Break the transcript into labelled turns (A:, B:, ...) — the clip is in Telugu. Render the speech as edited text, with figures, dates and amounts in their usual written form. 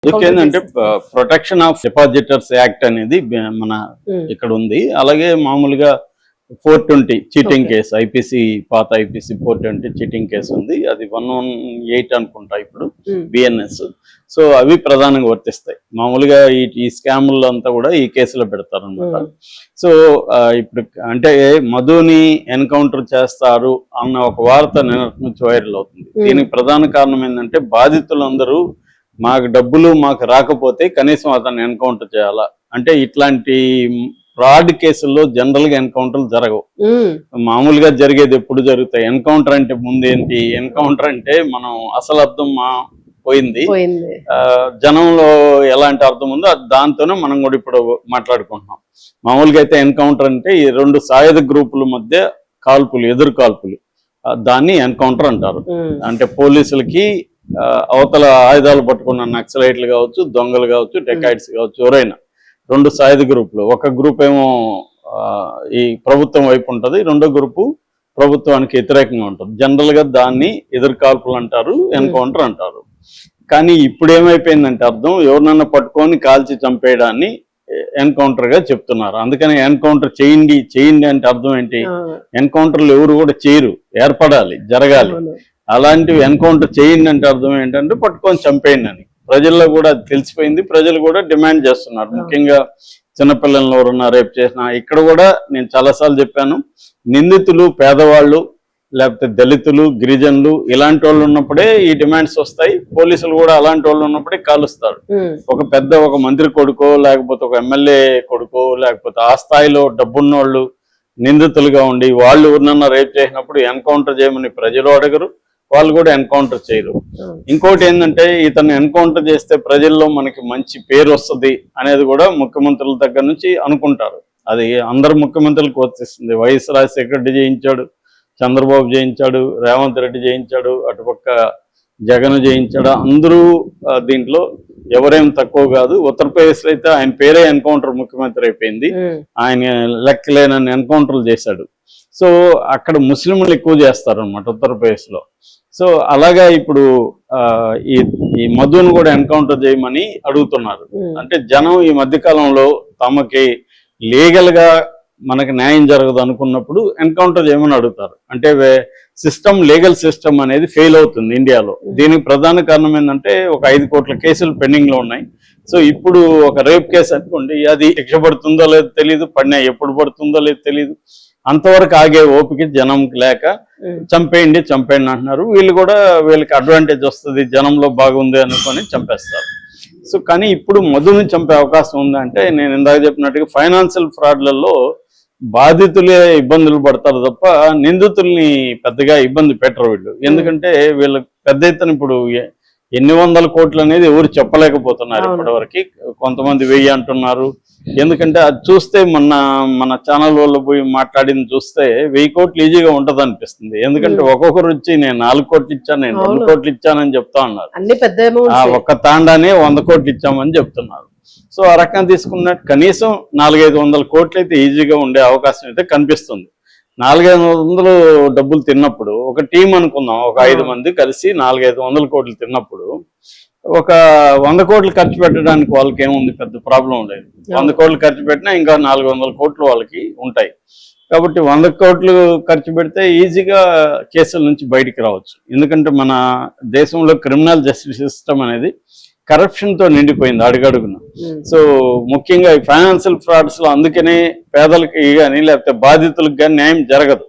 A: ఏంటంటే ప్రొటెక్షన్ ఆఫ్ డిపాజిటర్స్ యాక్ట్ అనేది మన ఇక్కడ ఉంది. అలాగే మామూలుగా 420 చీటింగ్ కేసు, ఐపీసీ పాత ఐపీసీ 420 చీటింగ్ కేసు ఉంది. అది 118 అనుకుంటా ఇప్పుడు బిఎన్ఎస్. సో అవి ప్రధానంగా వర్తిస్తాయి. మామూలుగా ఈ స్కాముల్లో అంతా కూడా ఈ కేసులో పెడతారు అనమాట. సో ఇప్పుడు అంటే మధుని ఎన్కౌంటర్ చేస్తారు అన్న ఒక వార్త నిన్నటి నుంచి వైరల్ అవుతుంది. దీనికి ప్రధాన కారణం ఏంటంటే బాధితులందరూ మాకు డబ్బులు మాకు రాకపోతే కనీసం అతన్ని ఎన్కౌంటర్ చేయాలా అంటే, ఇట్లాంటి ఫ్రాడ్ కేసుల్లో జనరల్ గా ఎన్కౌంటర్లు జరగవు. మామూలుగా జరిగేది ఎప్పుడు జరుగుతాయి? ఎన్కౌంటర్ అంటే ముందేంటి? ఎన్కౌంటర్ అంటే మనం అసలు అర్థం పోయింది, జనంలో ఎలాంటి అర్థం ఉందో దాంతోనే మనం కూడా ఇప్పుడు మాట్లాడుకుంటున్నాం. మామూలుగా అయితే ఎన్కౌంటర్ అంటే ఈ రెండు సాయుధ గ్రూపుల మధ్య కాల్పులు, ఎదురు కాల్పులు, దాన్ని ఎన్కౌంటర్ అంటారు. అంటే పోలీసులకి అవతల ఆయుధాలు పట్టుకున్న నక్సలైట్లు కావచ్చు, దొంగలు కావచ్చు, డెకాయిట్స్ కావచ్చు, ఎవరైనా రెండు సాయుధ గ్రూపులు. ఒక గ్రూప్ ఏమో ఈ ప్రభుత్వం వైపు ఉంటుంది, రెండో గ్రూపు ప్రభుత్వానికి వ్యతిరేకంగా ఉంటుంది. జనరల్ గా దాన్ని ఎదురు కాల్పులు అంటారు, ఎన్కౌంటర్ అంటారు. కానీ ఇప్పుడు ఏమైపోయిందంటే అర్థం, ఎవరినన్నా పట్టుకొని కాల్చి చంపేయడాన్ని ఎన్కౌంటర్ గా చెప్తున్నారు. అందుకని ఎన్కౌంటర్ చేయండి అంటే అర్థం ఏంటి? ఎన్కౌంటర్లు ఎవరు కూడా చేయరు, ఏర్పడాలి, జరగాలి. అలాంటివి ఎన్కౌంటర్ చేయండి అంటే అర్థం ఏంటంటే పట్టుకొని చంపేయండి అని. ప్రజల్లో కూడా అది తెలిసిపోయింది, ప్రజలు కూడా డిమాండ్ చేస్తున్నారు. ముఖ్యంగా చిన్నపిల్లలను ఎవరున్నా రేపు చేసిన, ఇక్కడ కూడా నేను చాలాసార్లు చెప్పాను, నిందితులు పేదవాళ్ళు లేకపోతే దళితులు, గిరిజనులు ఇలాంటి వాళ్ళు ఉన్నప్పుడే ఈ డిమాండ్స్ వస్తాయి. పోలీసులు కూడా అలాంటి వాళ్ళు ఉన్నప్పుడే కాలుస్తారు. ఒక మంత్రి కొడుకో లేకపోతే ఒక ఎమ్మెల్యే కొడుకో లేకపోతే ఆ స్థాయిలో డబ్బున్నోళ్ళు నిందితులుగా ఉండి వాళ్ళు ఎవరినన్నా రేపు చేసినప్పుడు ఎన్కౌంటర్ చేయమని ప్రజలు అడగరు, వాళ్ళు కూడా ఎన్కౌంటర్ చేయరు. ఇంకోటి ఏంటంటే, ఇతను ఎన్కౌంటర్ చేస్తే ప్రజల్లో మనకి మంచి పేరు వస్తుంది అనేది కూడా ముఖ్యమంత్రుల దగ్గర నుంచి అనుకుంటారు. అది అందరు ముఖ్యమంత్రులకు వర్తిస్తుంది. వైఎస్ రాజశేఖర రెడ్డి చేయించాడు, చంద్రబాబు చేయించాడు, రేవంత్ రెడ్డి చేయించాడు, అటుపక్క జగన్ చేయించాడు. అందరూ దీంట్లో ఎవరేం తక్కువ కాదు. ఉత్తరప్రదేశ్ లో అయితే ఆయన పేరే ఎన్కౌంటర్ ముఖ్యమంత్రి అయిపోయింది. ఆయన లెక్కలేనన్ని ఎన్కౌంటర్లు చేశాడు. సో అక్కడ ముస్లింలు ఎక్కువ చేస్తారు అనమాట ఉత్తరప్రదేశ్ లో. సో అలాగా ఇప్పుడు ఈ మధును కూడా ఎన్కౌంటర్ చేయమని అడుగుతున్నారు. అంటే జనం ఈ మధ్యకాలంలో తమకి లీగల్ గా మనకి న్యాయం జరగదు అనుకున్నప్పుడు ఎన్కౌంటర్ చేయమని అడుగుతారు. అంటే లీగల్ సిస్టమ్ అనేది ఫెయిల్ అవుతుంది ఇండియాలో. దీనికి ప్రధాన కారణం ఏంటంటే, ఒక 5 కోట్ల కేసులు పెండింగ్ లో ఉన్నాయి. సో ఇప్పుడు ఒక రేప్ కేసు అనుకోండి, అది శిక్ష పడుతుందో లేదో తెలియదు, పడినా ఎప్పుడు పడుతుందో లేదో తెలియదు. అంతవరకు ఆగే ఓపిక జనంకి లేక చంపేయండి అంటున్నారు. వీళ్ళకి అడ్వాంటేజ్ వస్తుంది, జనంలో బాగుంది అనుకొని చంపేస్తారు. సో కానీ ఇప్పుడు మధుని చంపే అవకాశం ఉందంటే, నేను ఇందాక చెప్పినట్టుగా ఫైనాన్షియల్ ఫ్రాడ్లలో బాధితులే ఇబ్బందులు పడతారు తప్ప నిందితుల్ని పెద్దగా ఇబ్బంది పెట్టరు వీళ్ళు. ఎందుకంటే వీళ్ళకి పెద్ద ఎత్తున ఇప్పుడు ఎన్ని వందల కోట్లు అనేది ఎవరు చెప్పలేకపోతున్నారు ఇప్పటివరకు. కొంతమంది 1000 అంటున్నారు. ఎందుకంటే అది చూస్తే మన ఛానల్ వాళ్ళు పోయి మాట్లాడింది చూస్తే 1000 కోట్లు ఈజీగా ఉంటది అనిపిస్తుంది. ఎందుకంటే ఒక్కొక్కరు వచ్చి నేను 4 కోట్లు ఇచ్చాను, నేను 2 కోట్లు ఇచ్చానని చెప్తా ఉన్నారు. ఒక్క తాండానే 100 కోట్లు ఇచ్చామని చెప్తున్నారు. సో ఆ రకంగా తీసుకున్నట్టు కనీసం 400-500 కోట్లు అయితే ఈజీగా ఉండే అవకాశం అయితే కనిపిస్తుంది. 400-500 డబ్బులు తిన్నప్పుడు, ఒక టీం అనుకుందాం, ఒక 5 మంది కలిసి 400-500 కోట్లు తిన్నప్పుడు, ఒక 100 కోట్లు ఖర్చు పెట్టడానికి వాళ్ళకి ఏముంది, పెద్ద ప్రాబ్లం లేదు. 100 కోట్లు ఖర్చు పెట్టినా ఇంకా 400 కోట్లు వాళ్ళకి ఉంటాయి. కాబట్టి 100 కోట్లు ఖర్చు పెడితే ఈజీగా కేసుల నుంచి బయటికి రావచ్చు. ఎందుకంటే మన దేశంలో క్రిమినల్ జస్టిస్ సిస్టమ్ అనేది కరప్షన్ తో నిండిపోయింది అడుగడుగున. సో ముఖ్యంగా ఈ ఫైనాన్షియల్ ఫ్రాడ్స్ లో అందుకనే పేదలకి కానీ లేకపోతే బాధితులకు కానీ న్యాయం జరగదు.